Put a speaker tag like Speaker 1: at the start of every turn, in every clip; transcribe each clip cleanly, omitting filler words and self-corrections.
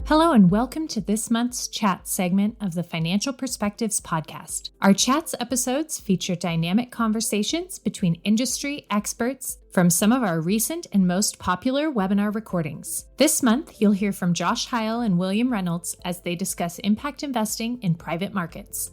Speaker 1: Hello and welcome to this month's CHATS segment of the Financial Perspectives podcast. Our CHATS episodes feature dynamic conversations between industry experts from some of our recent and most popular webinar recordings. This month, you'll hear from Josh Hile and William Reynolds as they discuss impact investing in private markets.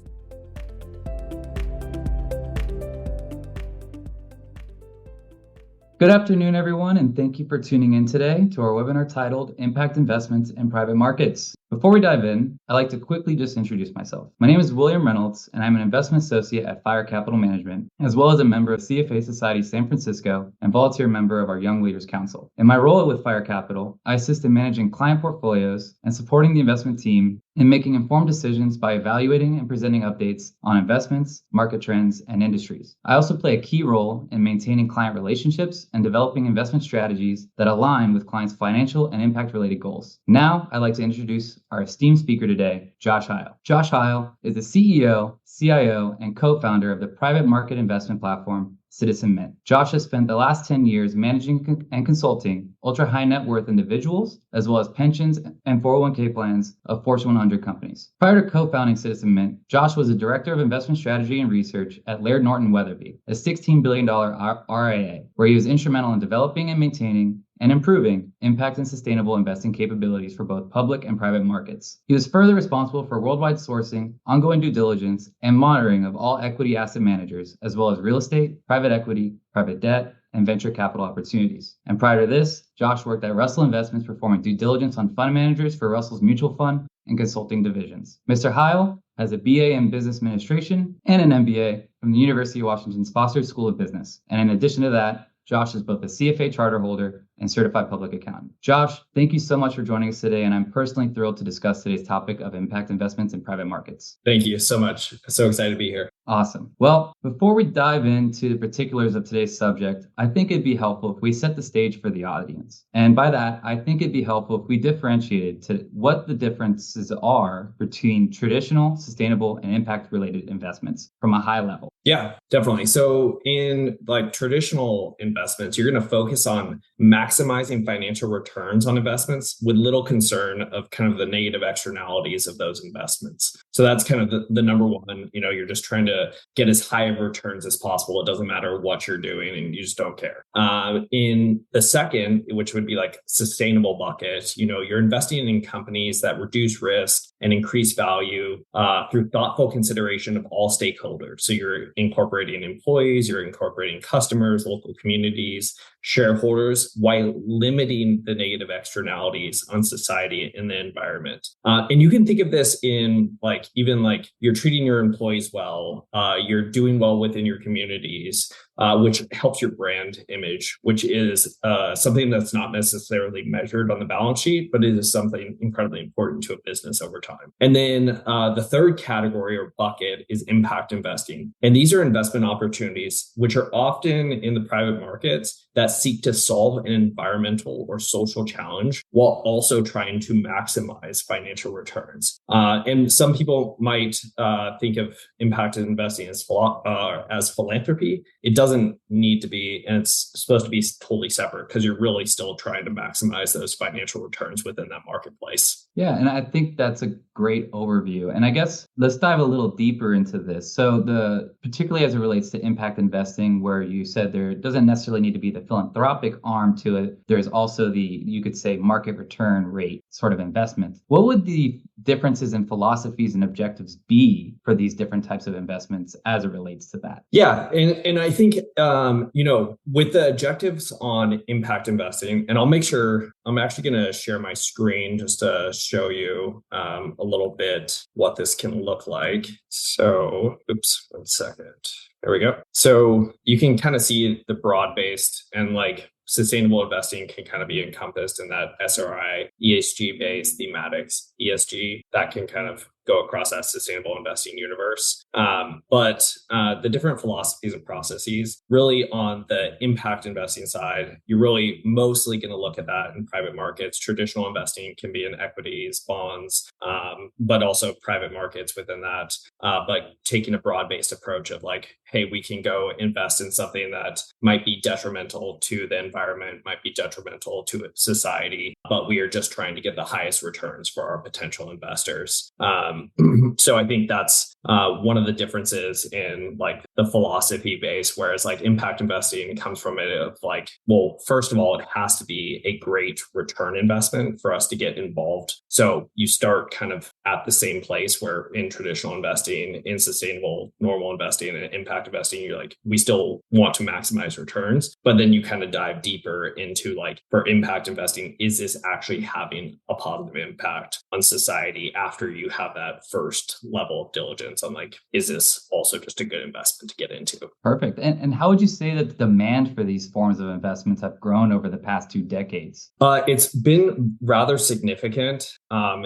Speaker 2: Good afternoon, everyone, and thank you for tuning in today to our webinar titled Impact Investments in Private Markets. Before we dive in, I'd like to quickly just introduce myself. My name is William Reynolds, and I'm an investment associate at Fire Capital Management, as well as a member of CFA Society San Francisco and volunteer member of our Young Leaders Council. In my role with Fire Capital, I assist in managing client portfolios and supporting the investment team in making informed decisions by evaluating and presenting updates on investments, market trends, and industries. I also play a key role in maintaining client relationships and developing investment strategies that align with clients' financial and impact-related goals. Now, I'd like to introduce our esteemed speaker today, Josh Hile. Josh Hile is the CEO, CIO, and co-founder of the private market investment platform, Citizen Mint. Josh has spent the last 10 years managing and consulting ultra-high net worth individuals, as well as pensions and 401k plans of Fortune 100 companies. Prior to co-founding Citizen Mint, Josh was a director of investment strategy and research at Laird Norton Weatherby, a $16 billion RIA, where he was instrumental in developing and maintaining and improving impact and sustainable investing capabilities for both public and private markets. He was further responsible for worldwide sourcing, ongoing due diligence, and monitoring of all equity asset managers, as well as real estate, private equity, private debt, and venture capital opportunities. And prior to this, Josh worked at Russell Investments performing due diligence on fund managers for Russell's mutual fund and consulting divisions. Mr. Hile has a BA in Business Administration and an MBA from the University of Washington's Foster School of Business. And in addition to that, Josh is both a CFA charter holder and certified public accountant. Josh, thank you so much for joining us today, and I'm personally thrilled to discuss today's topic of impact investments in private markets.
Speaker 3: Thank you so much. So excited to be here.
Speaker 2: Awesome. Well, before we dive into the particulars of today's subject, I think it'd be helpful if we set the stage for the audience. And by that, I think it'd be helpful if we differentiated to what the differences are between traditional, sustainable, and impact-related investments from a high level.
Speaker 3: Yeah, definitely. So in traditional investments, you're going to focus on maximizing financial returns on investments with little concern of kind of the negative externalities of those investments. So that's kind of the number one, you're just trying to get as high of returns as possible. It doesn't matter what you're doing and you just don't care. In the second, which would be like sustainable bucket, you're investing in companies that reduce risk and increase value through thoughtful consideration of all stakeholders. So you're incorporating employees, you're incorporating customers, local communities, shareholders, while limiting the negative externalities on society and the environment. And you can think of this in even you're treating your employees well, you're doing well within your communities, which helps your brand image, which is something that's not necessarily measured on the balance sheet, but it is something incredibly important to a business over time. And then the third category or bucket is impact investing. And these are investment opportunities, which are often in the private markets that seek to solve an environmental or social challenge while also trying to maximize financial returns. And some people might think of impact investing as philanthropy. It doesn't need to be, and it's supposed to be totally separate because you're really still trying to maximize those financial returns within that marketplace.
Speaker 2: Yeah, and I think that's a great overview. And I guess let's dive a little deeper into this. So particularly as it relates to impact investing, where you said there doesn't necessarily need to be the philanthropic arm to it. There's also you could say, market return rate sort of investment. What would the differences in philosophies and objectives be for these different types of investments as it relates to that?
Speaker 3: Yeah, and I think, with the objectives on impact investing, and I'll make sure I'm actually going to share my screen just to show you a little bit what this can look like. So, one second. There we go. So you can kind of see the broad-based and sustainable investing can kind of be encompassed in that SRI, ESG-based thematics, ESG, that can kind of go across that sustainable investing universe. But the different philosophies and processes, really on the impact investing side, you're really mostly going to look at that in private markets. Traditional investing can be in equities, bonds, but also private markets within that. But taking a broad-based approach of like, hey, we can go invest in something that might be detrimental to the environment, might be detrimental to society, but we are just trying to get the highest returns for our potential investors. So I think that's one of the differences in like the philosophy base, whereas like impact investing comes from it of like, well, first of all, it has to be a great return investment for us to get involved. So you start kind of at the same place where in traditional investing, in sustainable, normal investing, and impact investing, you're like, we still want to maximize returns, but then you kind of dive deeper into like, for impact investing, is this actually having a positive impact on society after you have that first level of diligence on like, is this also just a good investment to get into?
Speaker 2: Perfect. And how would you say that the demand for these forms of investments have grown over the past 2 decades?
Speaker 3: It's been rather significant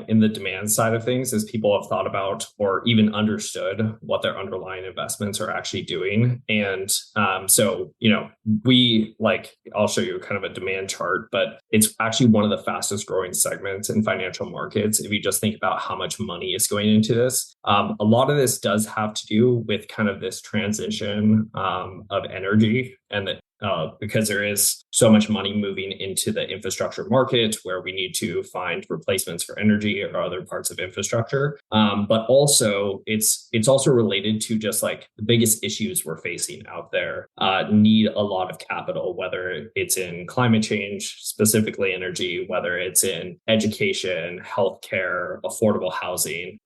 Speaker 3: in the demand side of things as people have thought about or even understood what their underlying investments are actually doing. And so, I'll show you kind of a demand chart, but it's actually one of the fastest growing segments in financial markets. If you just think about how much money is going into this, a lot of this does have to do with kind of this transition of energy and the because there is so much money moving into the infrastructure market where we need to find replacements for energy or other parts of infrastructure. But also it's also related to just like the biggest issues we're facing out there need a lot of capital, whether it's in climate change, specifically energy, whether it's in education, healthcare, affordable housing.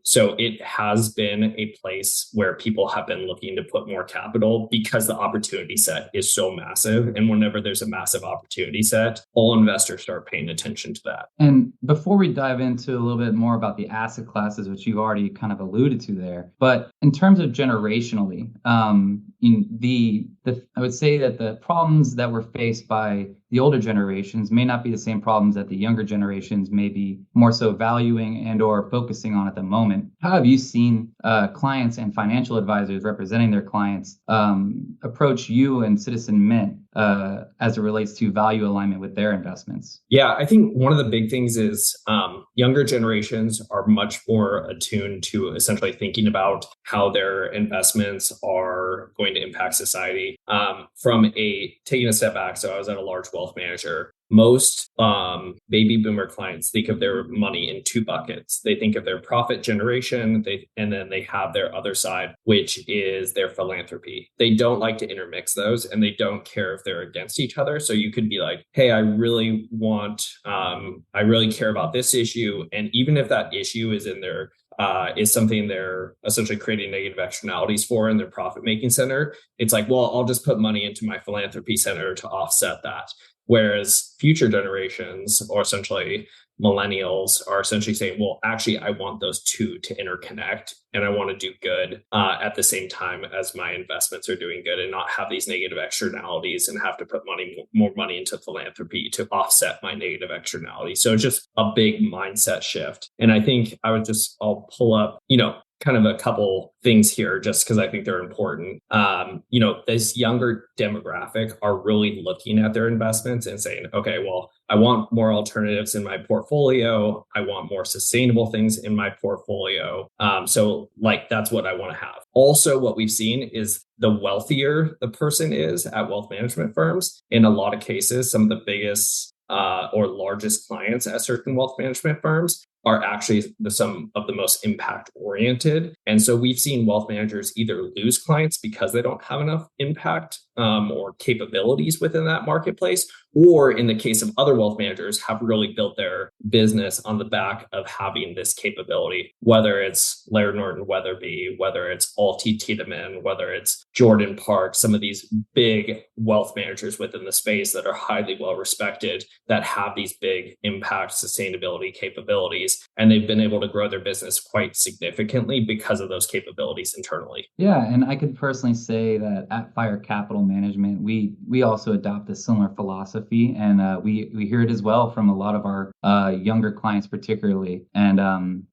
Speaker 3: So it has been a place where people have been looking to put more capital because the opportunity set is so massive. And whenever there's a massive opportunity set, all investors start paying attention to that.
Speaker 2: And before we dive into a little bit more about the asset classes, which you've already kind of alluded to there, but in terms of generationally, I would say that the problems that were faced by the older generations may not be the same problems that the younger generations may be more so valuing and or focusing on at the moment. How have you seen clients and financial advisors representing their clients approach you and Citizen Mint as it relates to value alignment with their investments?
Speaker 3: Yeah, I think one of the big things is younger generations are much more attuned to essentially thinking about how their investments are going to impact society. Taking a step back, so I was at a large wealth manager. Most baby boomer clients think of their money in 2 buckets. They think of their profit generation, and then they have their other side, which is their philanthropy. They don't like to intermix those, and they don't care if they're against each other. So you could be like, hey, I really care about this issue. And even if that issue is in their is something they're essentially creating negative externalities for in their profit-making center, it's like, well, I'll just put money into my philanthropy center to offset that. Whereas future generations, or essentially millennials, are essentially saying, well, actually, I want those two to interconnect, and I want to do good at the same time as my investments are doing good, and not have these negative externalities and have to put more money into philanthropy to offset my negative externalities. So it's just a big mindset shift. And I think I'll pull up, kind of a couple things here just because I think they're important. This younger demographic are really looking at their investments and saying, okay, well, I want more alternatives in my portfolio. I want more sustainable things in my portfolio. So that's what I want to have. Also, what we've seen is the wealthier the person is at wealth management firms, in a lot of cases, some of the biggest or largest clients at certain wealth management firms are actually some of the most impact oriented. And so we've seen wealth managers either lose clients because they don't have enough impact or capabilities within that marketplace, or in the case of other wealth managers, have really built their business on the back of having this capability, whether it's Laird Norton Weatherby, whether it's Alti Tiedemann, whether it's Jordan Park, some of these big wealth managers within the space that are highly well respected, that have these big impact sustainability capabilities. And they've been able to grow their business quite significantly because of those capabilities internally.
Speaker 2: Yeah, and I could personally say that at Fire Capital Management, we also adopt a similar philosophy, and we hear it as well from a lot of our younger clients, particularly. And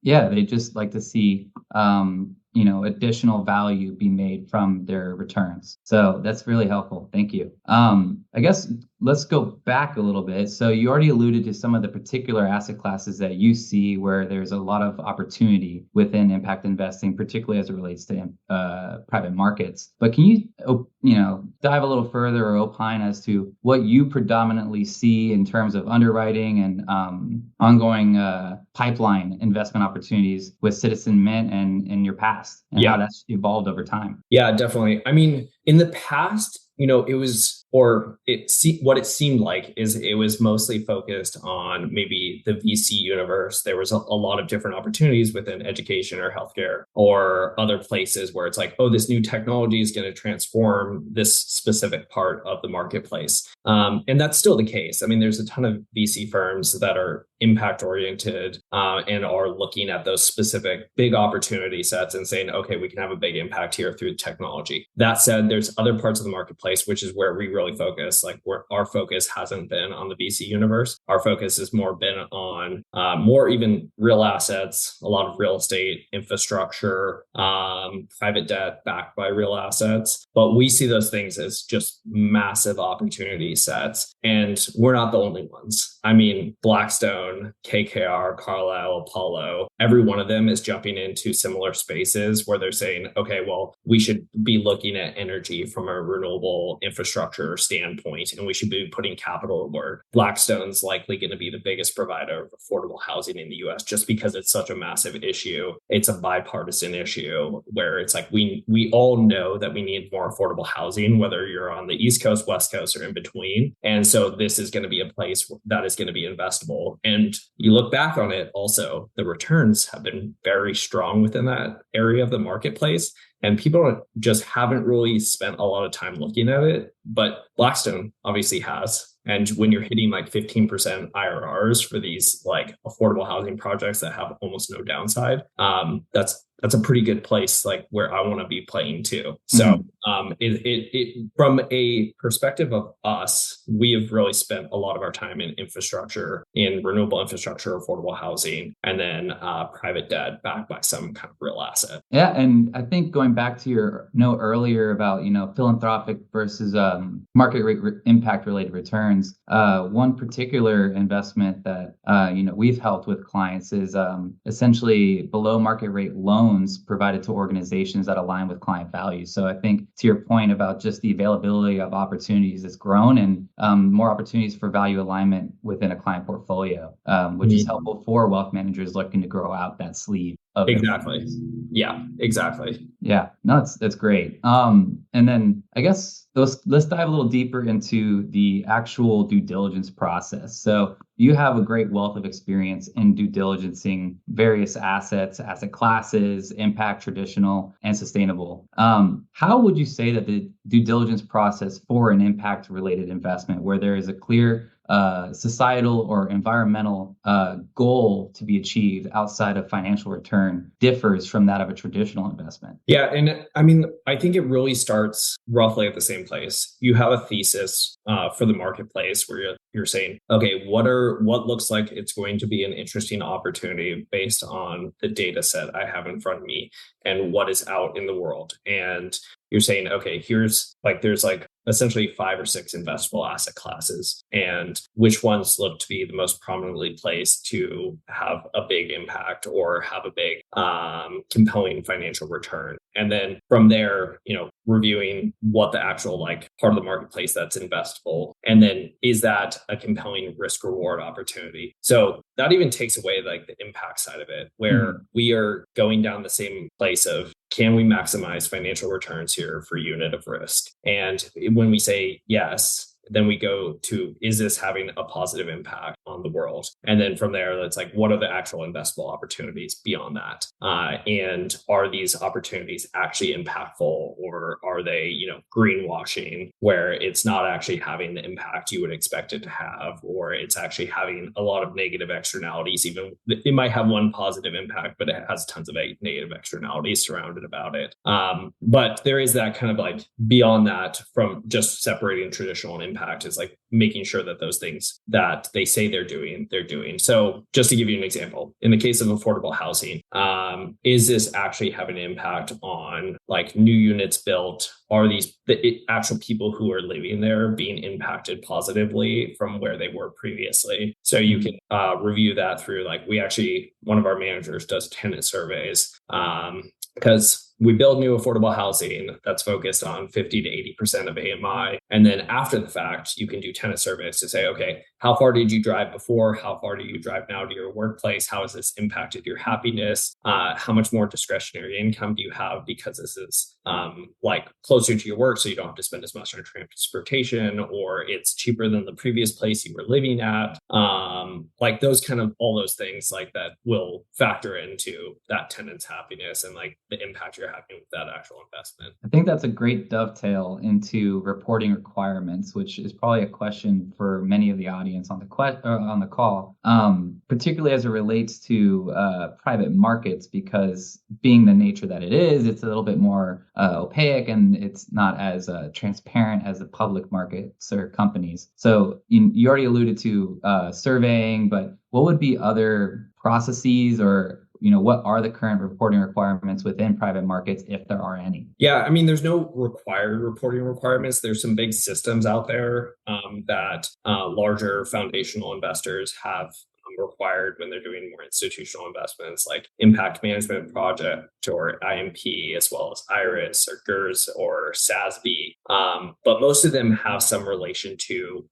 Speaker 2: they just like to see additional value be made from their returns. So that's really helpful. Thank you. I guess let's go back a little bit. So you already alluded to some of the particular asset classes that you see where there's a lot of opportunity within impact investing, particularly as it relates to private markets. But can you, dive a little further or opine as to what you predominantly see in terms of underwriting and ongoing pipeline investment opportunities with Citizen Mint and in your past, and how that's evolved over time?
Speaker 3: Yeah, definitely. I mean, in the past, it was, what it seemed like is it was mostly focused on maybe the VC universe. There was a lot of different opportunities within education or healthcare or other places where it's like, oh, this new technology is going to transform this specific part of the marketplace. And that's still the case. I mean, there's a ton of VC firms that are impact oriented and are looking at those specific big opportunity sets and saying, okay, we can have a big impact here through technology. That said, there's other parts of the marketplace, which is where we really focus, like where our focus hasn't been on the VC universe. Our focus has more been on more even real assets, a lot of real estate, infrastructure, private debt backed by real assets. But we see those things as just massive opportunity sets. And we're not the only ones. I mean, Blackstone, KKR, Carlyle, Apollo, every one of them is jumping into similar spaces where they're saying, okay, well, we should be looking at energy from a renewable infrastructure standpoint, and we should be putting capital to work. Blackstone's likely going to be the biggest provider of affordable housing in the US just because it's such a massive issue. It's a bipartisan issue where it's like we all know that we need more affordable housing, whether you're on the East Coast, West Coast, or in between. And so this is going to be a place that is going to be investable. And you look back on it, also, the returns have been very strong within that area of the marketplace. And people just haven't really spent a lot of time looking at it. But Blackstone obviously has. And when you're hitting like 15% IRRs for these like affordable housing projects that have almost no downside, that's a pretty good place, like where I want to be playing too. So from a perspective of us, we have really spent a lot of our time in infrastructure, in renewable infrastructure, affordable housing, and then private debt backed by some kind of real asset.
Speaker 2: Yeah, and I think going back to your note earlier about philanthropic versus market rate impact related returns, one particular investment that we've helped with clients is essentially below market rate loans provided to organizations that align with client values. So I think to your point about just the availability of opportunities has grown, and more opportunities for value alignment within a client portfolio, which is helpful for wealth managers looking to grow out that sleeve.
Speaker 3: Exactly. Yeah, exactly.
Speaker 2: Yeah, no, that's great. And then I guess let's dive a little deeper into the actual due diligence process. So you have a great wealth of experience in due diligencing various assets, asset classes, impact, traditional, and sustainable. How would you say that the due diligence process for an impact related investment, where there is a clear societal or environmental goal to be achieved outside of financial return, differs from that of a traditional investment?
Speaker 3: Yeah. And I mean, I think it really starts roughly at the same place. You have a thesis for the marketplace where you're saying, okay, what looks like it's going to be an interesting opportunity based on the data set I have in front of me and what is out in the world. And you're saying, okay, there's essentially 5 or 6 investable asset classes, and which ones look to be the most prominently placed to have a big impact or have a big compelling financial return. And then from there, reviewing what the actual part of the marketplace that's investable. And then is that a compelling risk reward opportunity? So that even takes away the impact side of it, where we are going down the same place of, can we maximize financial returns here for unit of risk? And when we say yes, then we go to, is this having a positive impact on the world? And then from there, it's what are the actual investable opportunities beyond that? And are these opportunities actually impactful, or are they, greenwashing, where it's not actually having the impact you would expect it to have, or it's actually having a lot of negative externalities? Even it might have one positive impact, but it has tons of negative externalities surrounded about it. But there is that kind of beyond that, from just separating traditional and impact, is making sure that those things that they say they're doing. So just to give you an example, in the case of affordable housing, is this actually having an impact on like new units built? Are these the actual people who are living there being impacted positively from where they were previously? So you can review that through one of our managers does tenant surveys, because we build new affordable housing that's focused on 50 to 80% of AMI. And then after the fact, you can do tenant surveys to say, okay, how far did you drive before? How far do you drive now to your workplace? How has this impacted your happiness? How much more discretionary income do you have because this is closer to your work, so you don't have to spend as much on transportation, or it's cheaper than the previous place you were living at? All those things like that will factor into that tenant's happiness and like the impact you're having with that actual investment.
Speaker 2: I think that's a great dovetail into reporting requirements, which is probably a question for many of the audience on the call, particularly as it relates to private markets, because being the nature that it is, it's a little bit more opaque and it's not as transparent as the public markets or companies. So you already alluded to surveying, but what would be other processes, or what are the current reporting requirements within private markets, if there are any?
Speaker 3: Yeah, I mean, there's no required reporting requirements. There's some big systems out there that larger foundational investors have required when they're doing more institutional investments, like Impact Management Project or IMP, as well as IRIS or GERS or SASB. But most of them have some relation to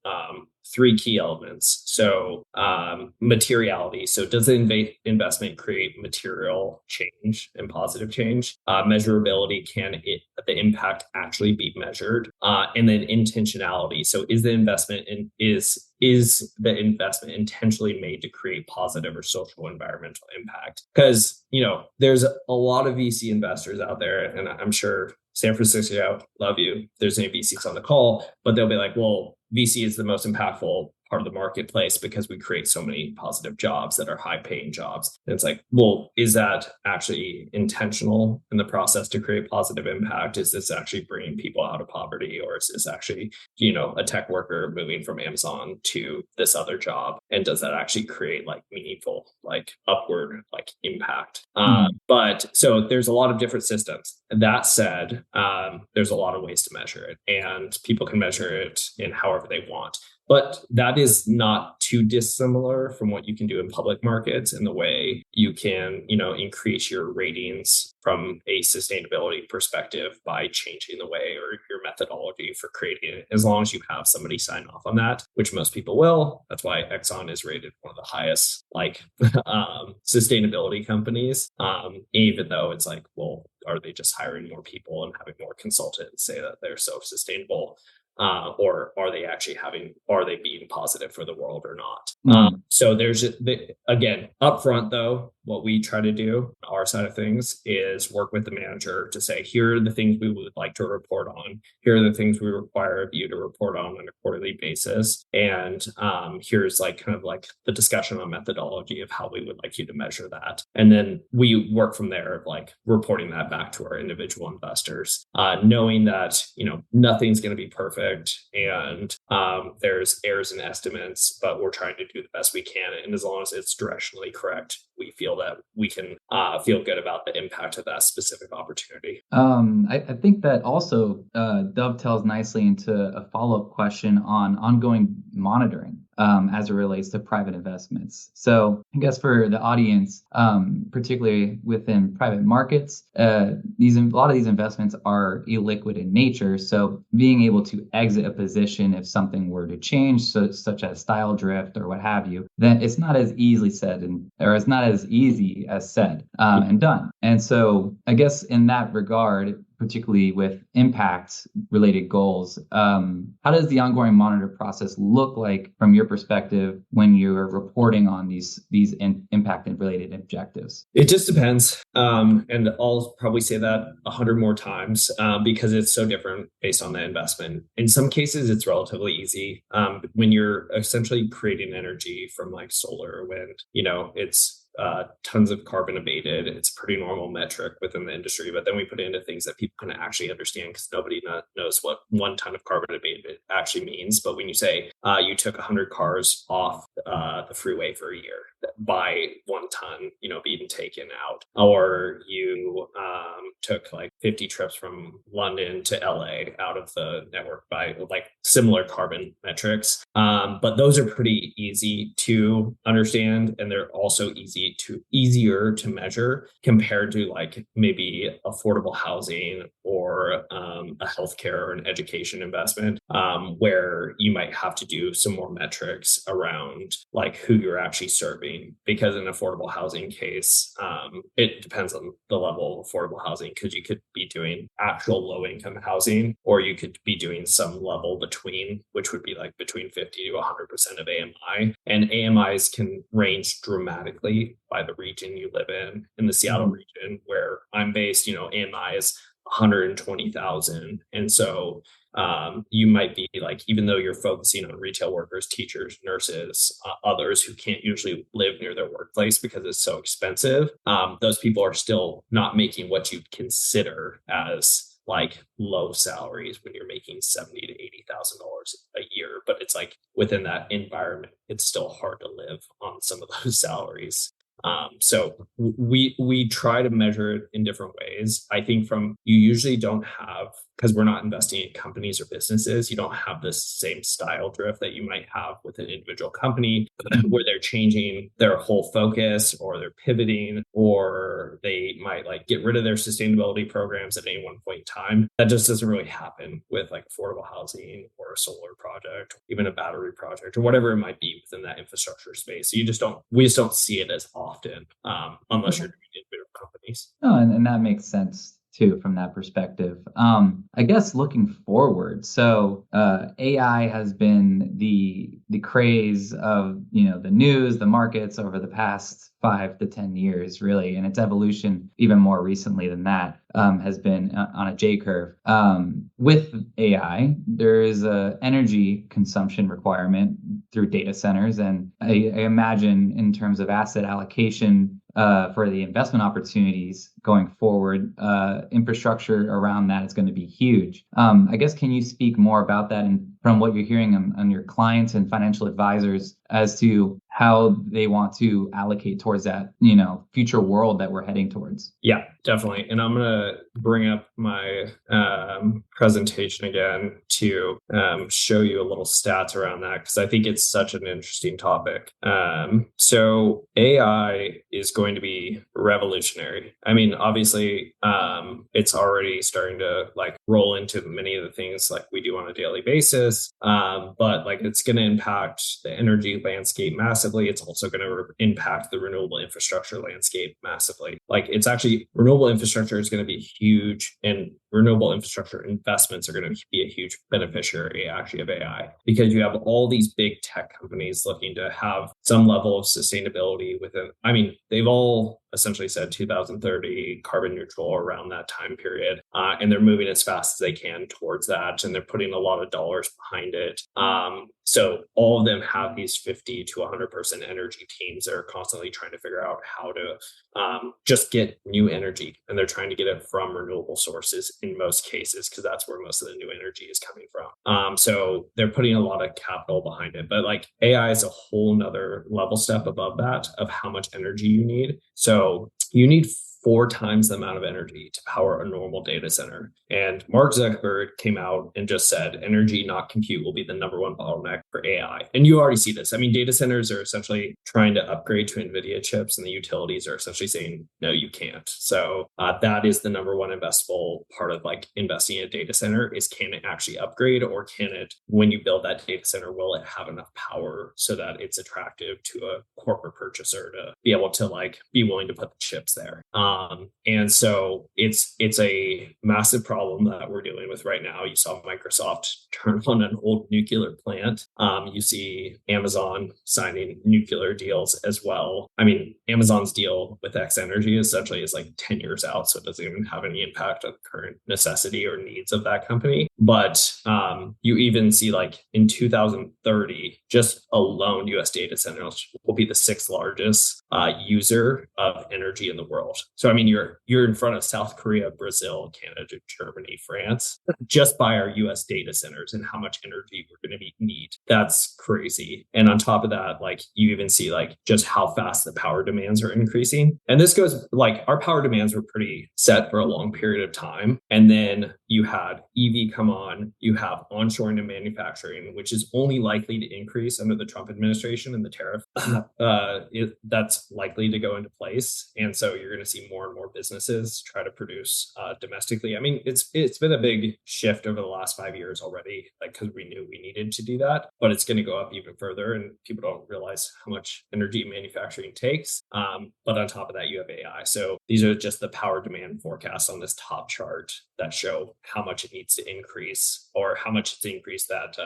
Speaker 3: three key elements. So materiality. So does the investment create material change and positive change? Measurability. Can the impact actually be measured? And then intentionality. So is the investment intentionally made to create positive or social environmental impact? Because there's a lot of VC investors out there, and I'm sure San Francisco, love you, if there's any VCs on the call, but they'll be like, well, VC is the most impactful part of the marketplace because we create so many positive jobs that are high paying jobs. And it's like, well, is that actually intentional in the process to create positive impact? Is this actually bringing people out of poverty, or is this actually, a tech worker moving from Amazon to this other job? And does that actually create meaningful, upward, impact? But so there's a lot of different systems. That said, there's a lot of ways to measure it, and people can measure it in however they want. But that is not too dissimilar from what you can do in public markets, in the way you can, increase your ratings from a sustainability perspective by changing the way or your methodology for creating it, as long as you have somebody sign off on that, which most people will. That's why Exxon is rated one of the highest sustainability companies, even though it's like, well, are they just hiring more people and having more consultants say that they're so sustainable? Or are they being positive for the world or not? So there's, again, upfront though, what we try to do, our side of things, is work with the manager to say, here are the things we would like to report on. Here are the things we require of you to report on a quarterly basis. And here's the discussion on methodology of how we would like you to measure that. And then we work from there, reporting that back to our individual investors, knowing that, nothing's going to be perfect, and there's errors and estimates, but we're trying to do the best we can. And as long as it's directionally correct, we feel that we can feel good about the impact of that specific opportunity.
Speaker 2: I think that also dovetails nicely into a follow-up question on ongoing monitoring as it relates to private investments. So I guess for the audience, particularly within private markets, a lot of these investments are illiquid in nature. So being able to exit a position if something were to change, such as style drift or what have you, then it's not as easily said or it's not as easy as said and done. And so I guess in that regard, particularly with impact related goals, how does the ongoing monitor process look like from your perspective when you're reporting on these impact related objectives?
Speaker 3: It just depends. And I'll probably say that 100 more times because it's so different based on the investment. In some cases, it's relatively easy. When you're essentially creating energy from solar or wind, it's tons of carbon abated. It's a pretty normal metric within the industry, but then we put it into things that people can actually understand because nobody knows what 1 ton of carbon abated actually means. But when you say you took 100 cars off the freeway for a year by 1 ton, being taken out, or you took like 50 trips from London to LA out of the network by like similar carbon metrics. But those are pretty easy to understand, and they're also easier to measure compared to like maybe affordable housing or a healthcare or an education investment, where you might have to do some more metrics around like who you're actually serving. Because in affordable housing case, it depends on the level of affordable housing, because you could be doing actual low income housing, or you could be doing some level between, which would be like between 50 to 100% of AMI. And AMIs can range dramatically by the region you live in. In the Seattle region where I'm based, AMI is 120,000. And so you might be like, even though you're focusing on retail workers, teachers, nurses, others who can't usually live near their workplace because it's so expensive, those people are still not making what you'd consider as like low salaries when you're making $70,000 to $80,000 a year. But it's like within that environment, it's still hard to live on some of those salaries. So we try to measure it in different ways. I think you usually don't have, because we're not investing in companies or businesses, you don't have this same style drift that you might have with an individual company where they're changing their whole focus, or they're pivoting, or they might like get rid of their sustainability programs at any one point in time. That just doesn't really happen with like affordable housing or a solar project, or even a battery project, or whatever it might be within that infrastructure space. So we just don't see it as often, unless you're doing individual companies.
Speaker 2: Oh, and that makes sense too from that perspective. I guess looking forward, so AI has been the craze of the news, the markets over the past 5 to 10 years, really, and its evolution even more recently than that has been on a J curve. With AI, there is a energy consumption requirement through data centers, and I imagine in terms of asset allocation for the investment opportunities going forward, infrastructure around that is going to be huge. I guess, can you speak more about that, and from what you're hearing on your clients and financial advisors as to how they want to allocate towards that, future world that we're heading towards?
Speaker 3: Yeah, definitely. And I'm going to bring up my presentation again to show you a little stats around that, because I think it's such an interesting topic. So AI is going to be revolutionary. I mean, obviously, it's already starting to like roll into many of the things like we do on a daily basis. But like it's going to impact the energy landscape massively. It's also going to impact the renewable infrastructure landscape massively. Like it's actually, renewable infrastructure is going to be huge, and renewable infrastructure investments are going to be a huge beneficiary actually of AI, because you have all these big tech companies looking to have some level of sustainability within. I mean, they've all essentially said 2030 carbon neutral around that time period, and they're moving as fast as they can towards that, and they're putting a lot of dollars behind it. So all of them have these 50 to 100% energy teams that are constantly trying to figure out how to just get new energy, and they're trying to get it from renewable sources in most cases, because that's where most of the new energy is coming from. So they're putting a lot of capital behind it, but like AI is a whole nother level step above that of how much energy you need. So you need 4 times the amount of energy to power a normal data center. And Mark Zuckerberg came out and just said, energy, not compute, will be the number one bottleneck for AI. And you already see this. I mean, data centers are essentially trying to upgrade to NVIDIA chips, and the utilities are essentially saying, no, you can't. So that is the number one investable part of like investing in a data center is, can it actually upgrade, or can it, when you build that data center, will it have enough power so that it's attractive to a corporate purchaser to be able to like be willing to put the chips there? And so it's a massive problem that we're dealing with right now. You saw Microsoft turn on an old nuclear plant. You see Amazon signing nuclear deals as well. I mean, Amazon's deal with X Energy essentially is like 10 years out, so it doesn't even have any impact on the current necessity or needs of that company. But you even see like in 2030, just alone, US data centers will be the sixth largest user of energy in the world. So I mean, you're in front of South Korea, Brazil, Canada, Germany, France, just by our US data centers and how much energy we're going to need. That's crazy. And on top of that, like you even see like just how fast the power demands are increasing. And this goes like our power demands were pretty set for a long period of time. And then you had EV come on, you have onshoring and manufacturing, which is only likely to increase under the Trump administration and the tariff that's likely to go into place. And so you're going to see more and more businesses try to produce domestically. I mean, it's been a big shift over the last 5 years already, like because we knew we needed to do that, but it's going to go up even further. And people don't realize how much energy manufacturing takes. But on top of that, you have AI. So these are just the power demand forecasts on this top chart that show how much it needs to increase or how much it's increased that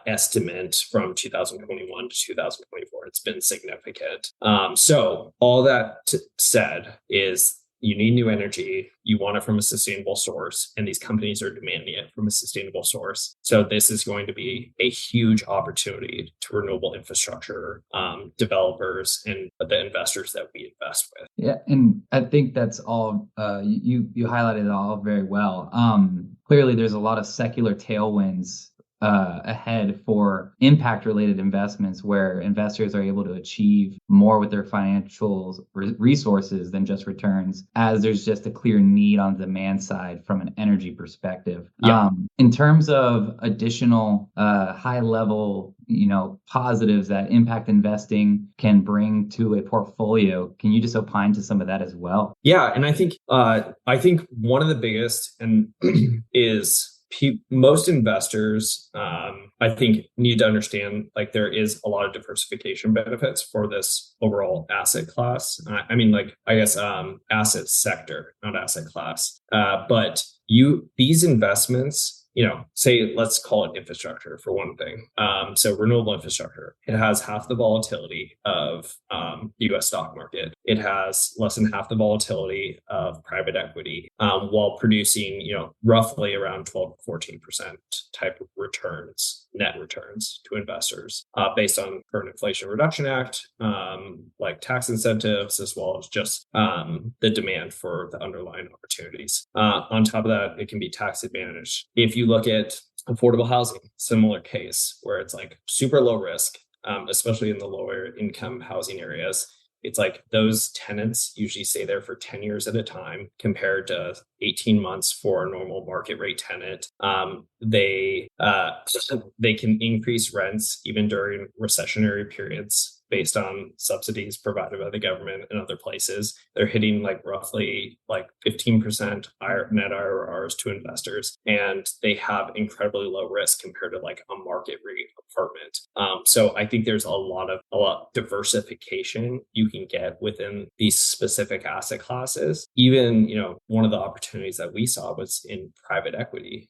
Speaker 3: estimate from 2021 to 2024. It's been significant. So all that said is you need new energy. You want it from a sustainable source, and these companies are demanding it from a sustainable source. So this is going to be a huge opportunity to renewable infrastructure developers and the investors that we invest with.
Speaker 2: Yeah, and I think that's all you highlighted it all very well. Clearly, there's a lot of secular tailwinds ahead for impact-related investments where investors are able to achieve more with their financial resources than just returns, as there's just a clear need on the demand side from an energy perspective.
Speaker 3: Yeah.
Speaker 2: In terms of additional high-level positives that impact investing can bring to a portfolio, can you just opine to some of that as well?
Speaker 3: Yeah, and I think one of the biggest and is most investors, I think, need to understand like there is a lot of diversification benefits for this overall asset class. I mean, like I guess asset sector, not asset class. But these investments, say, let's call it infrastructure for one thing. So renewable infrastructure, it has half the volatility of the US stock market. It has less than half the volatility of private equity, while producing, roughly around 12 to 14% type of returns, net returns to investors, based on current Inflation Reduction Act, like tax incentives, as well as just the demand for the underlying opportunities. On top of that, it can be tax advantaged. If you look at affordable housing, similar case where it's like super low risk, especially in the lower income housing areas. It's like those tenants usually stay there for 10 years at a time compared to 18 months for a normal market rate tenant. They can increase rents even during recessionary periods based on subsidies provided by the government and other places. They're hitting like roughly like 15% net IRRs to investors, and they have incredibly low risk compared to like a market rate apartment. So I think there's a lot of diversification you can get within these specific asset classes. Even, one of the opportunities that we saw was in private equity.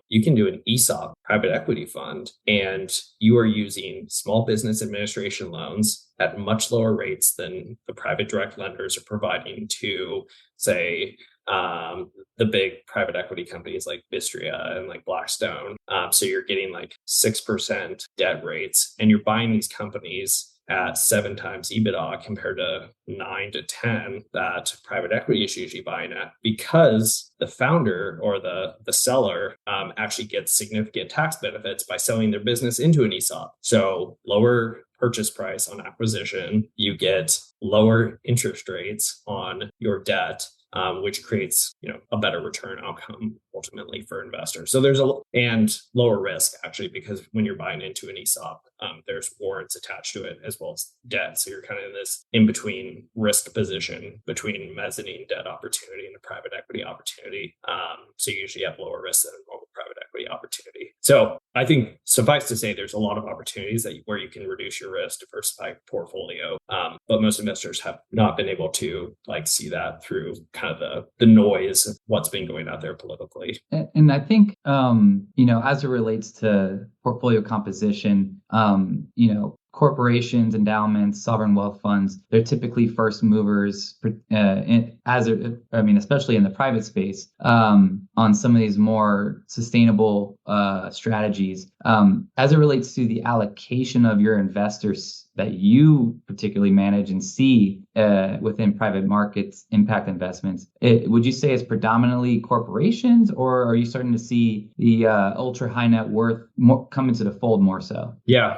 Speaker 3: You can do an ESOP private equity fund, and you are using small business administration loans at much lower rates than the private direct lenders are providing to, say, the big private equity companies like Bistria and like Blackstone. So you're getting like 6% debt rates, and you're buying these companies at 7 times EBITDA compared to 9 to 10 that private equity is usually buying at, because the founder or the seller actually gets significant tax benefits by selling their business into an ESOP. So lower purchase price on acquisition, you get lower interest rates on your debt, which creates, a better return outcome ultimately for investors. So and lower risk actually, because when you're buying into an ESOP, there's warrants attached to it as well as debt. So you're kind of in this in-between risk position between mezzanine debt opportunity and a private equity opportunity. So you usually have lower risk than a normal private equity really opportunity. So I think suffice to say, there's a lot of opportunities where you can reduce your risk, diversify your portfolio. But most investors have not been able to see that through kind of the noise of what's been going out there politically.
Speaker 2: And I think, as it relates to portfolio composition, corporations, endowments, sovereign wealth funds, they're typically first movers, especially in the private space, on some of these more sustainable strategies. As it relates to the allocation of your investors that you particularly manage and see within private markets impact investments, would you say it's predominantly corporations, or are you starting to see the ultra high net worth come into the fold more so?
Speaker 3: Yeah.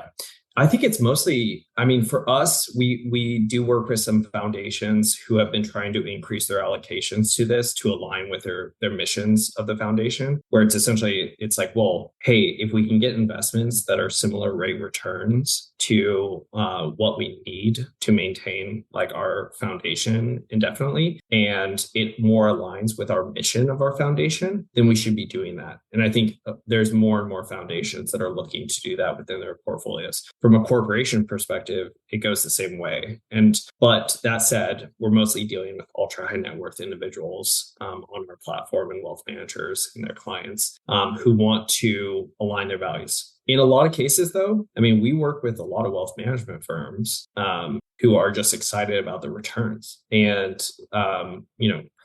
Speaker 3: I think it's mostly, for us, we do work with some foundations who have been trying to increase their allocations to this to align with their missions of the foundation, where it's like, well, hey, if we can get investments that are similar rate returns to what we need to maintain our foundation indefinitely, and it more aligns with our mission of our foundation, then we should be doing that. And I think there's more and more foundations that are looking to do that within their portfolios. From a corporation perspective, it goes the same way. But that said, we're mostly dealing with ultra high net worth individuals on our platform and wealth managers and their clients who want to align their values. In a lot of cases, though, we work with a lot of wealth management firms who are just excited about the returns. And,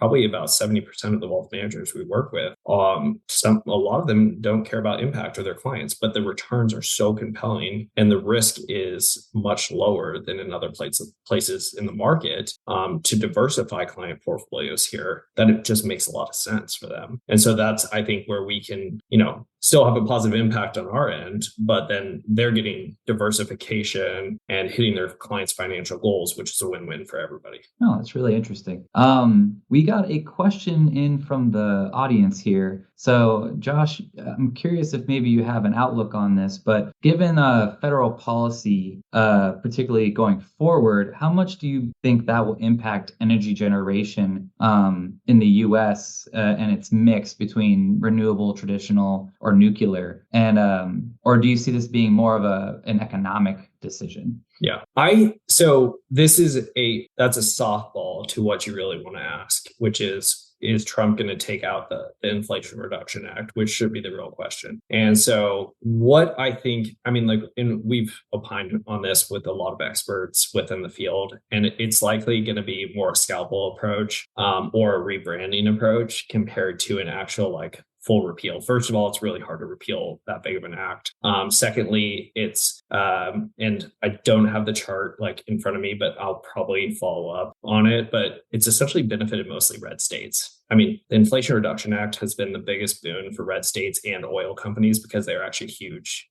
Speaker 3: probably about 70% of the wealth managers we work with, a lot of them don't care about impact of their clients, but the returns are so compelling and the risk is much lower than in other places in the market to diversify client portfolios here, that it just makes a lot of sense for them. And so that's, I think, where we can, still have a positive impact on our end, but then they're getting diversification and hitting their clients' financial goals, which is a win-win for everybody.
Speaker 2: Oh, that's really interesting. We got a question in from the audience here. So, Josh, I'm curious if maybe you have an outlook on this, but given federal policy, particularly going forward, how much do you think that will impact energy generation in the U.S. And its mix between renewable, traditional, or nuclear? And or do you see this being more of an economic decision?
Speaker 3: Yeah. So that's a softball to what you really want to ask, which is Trump going to take out the Inflation Reduction Act, which should be the real question. And so what I think, and we've opined on this with a lot of experts within the field, and it's likely going to be more a scalpel approach or a rebranding approach compared to an actual full repeal. First of all, it's really hard to repeal that big of an act. Secondly, it's, and I don't have the chart in front of me, but I'll probably follow up on it, but it's essentially benefited mostly red states. The Inflation Reduction Act has been the biggest boon for red states and oil companies because they're actually huge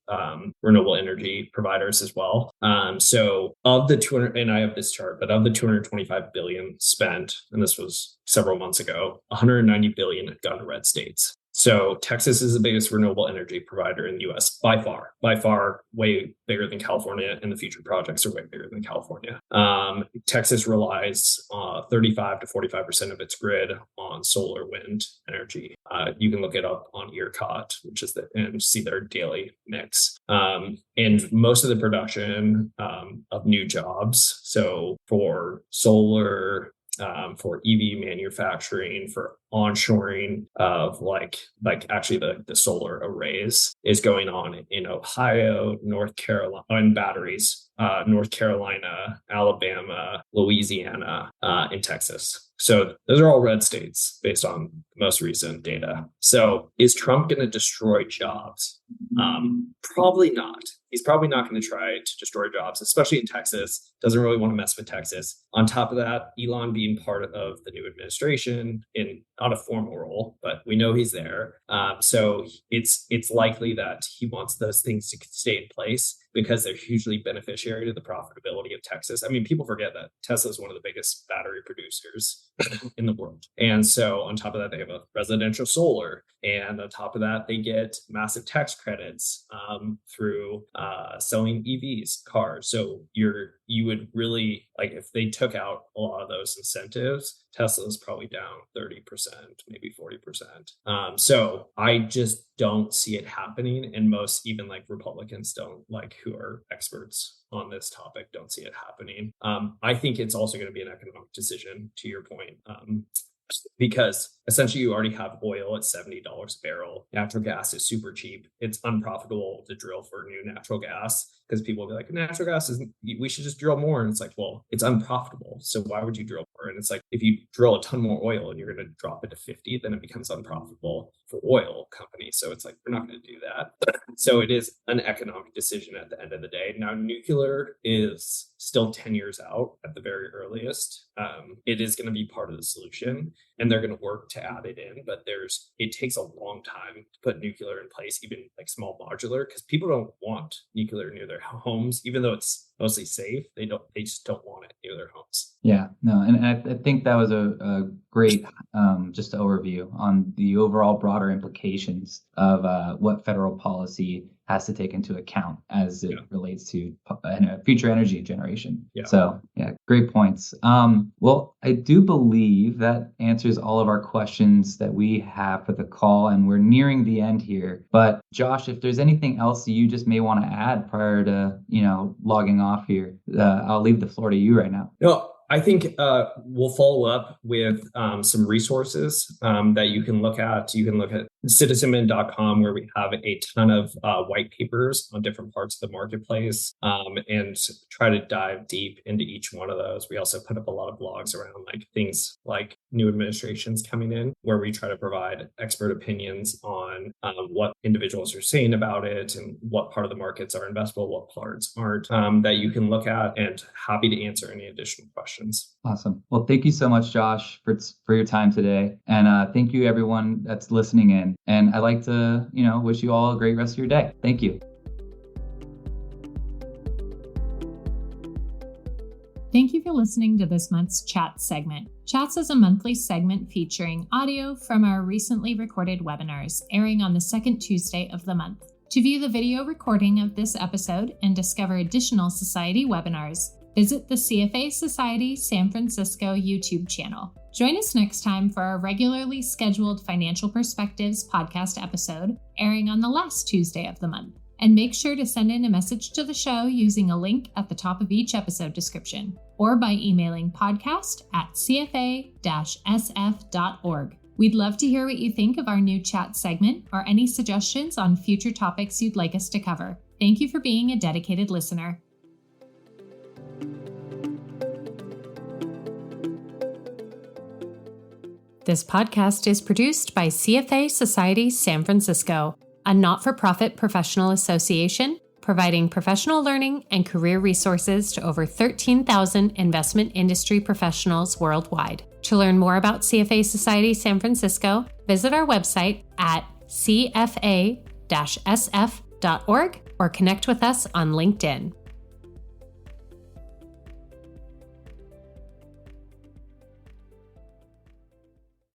Speaker 3: renewable energy providers as well. So of the 200, and I have this chart, but of the 225 billion spent, and this was several months ago, 190 billion had gone to red states. So Texas is the biggest renewable energy provider in the U.S. by far, way bigger than California, and the future projects are way bigger than California. Texas relies 35 to 45% of its grid on solar wind energy. You can look it up on ERCOT, and see their daily mix. And most of the production of new jobs, so for solar, for EV manufacturing, for onshoring of actually the solar arrays, is going on in Ohio, North Carolina, and batteries, North Carolina, Alabama, Louisiana, and Texas. So those are all red states based on the most recent data. So is Trump going to destroy jobs? Probably not. He's probably not going to try to destroy jobs, especially in Texas. Doesn't really want to mess with Texas. On top of that, Elon being part of the new administration in not a formal role, but we know he's there. So it's likely that he wants those things to stay in place because they're hugely beneficiary to the profitability of Texas. People forget that Tesla is one of the biggest battery producers in the world. And so on top of that, they have a residential solar. And on top of that, they get massive tax credits through selling EVs, cars. So you're you would really, like, if they took out a lot of those incentives, Tesla's probably down 30%, maybe 40%. So I just don't see it happening. And most, even like Republicans don't, like, who are experts on this topic, don't see it happening. I think it's also going to be an economic decision, to your point. Because essentially you already have oil at $70 a barrel. Natural gas is super cheap. It's unprofitable to drill for new natural gas because people will be like, natural gas isn't, we should just drill more. And it's like, well, it's unprofitable. So why would you drill more? And it's like, if you drill a ton more oil and you're going to drop it to 50, then it becomes unprofitable for oil companies. So it's like, we're not going to do that. So it is an economic decision at the end of the day. Now, nuclear is still 10 years out at the very earliest. It is going to be part of the solution, and they're going to work to add it in, but it takes a long time to put nuclear in place, even like small modular, because people don't want nuclear near their homes, even though it's mostly safe. They just don't want it near their homes.
Speaker 2: Yeah, no, and I think that was a great just overview on the overall broader implications of what federal policy has to take into account as it relates to future energy generation.
Speaker 3: Yeah.
Speaker 2: So yeah, great points. Well, I do believe that answers all of our questions that we have for the call, and we're nearing the end here. But Josh, if there's anything else you just may want to add prior to logging off here, I'll leave the floor to you right now.
Speaker 3: No, I think we'll follow up with some resources that you can look at. You can look at citizenman.com, where we have a ton of white papers on different parts of the marketplace, and try to dive deep into each one of those. We also put up a lot of blogs around like things like new administrations coming in, where we try to provide expert opinions on what individuals are saying about it and what part of the markets are investable, what parts aren't, that you can look at, and happy to answer any additional questions.
Speaker 2: Awesome. Well, thank you so much, Josh, for your time today. And thank you, everyone that's listening in. And I'd like to, wish you all a great rest of your day. Thank you.
Speaker 1: Thank you for listening to this month's CHATS segment. CHATS is a monthly segment featuring audio from our recently recorded webinars, airing on the second Tuesday of the month. To view the video recording of this episode and discover additional Society webinars, visit the CFA Society San Francisco YouTube channel. Join us next time for our regularly scheduled Financial Perspectives podcast episode, airing on the last Tuesday of the month. And make sure to send in a message to the show using a link at the top of each episode description, or by emailing podcast@cfa-sf.org. We'd love to hear what you think of our new chat segment or any suggestions on future topics you'd like us to cover. Thank you for being a dedicated listener. This podcast is produced by CFA Society San Francisco, a not-for-profit professional association providing professional learning and career resources to over 13,000 investment industry professionals worldwide. To learn more about CFA Society San Francisco, visit our website at cfa-sf.org or connect with us on LinkedIn.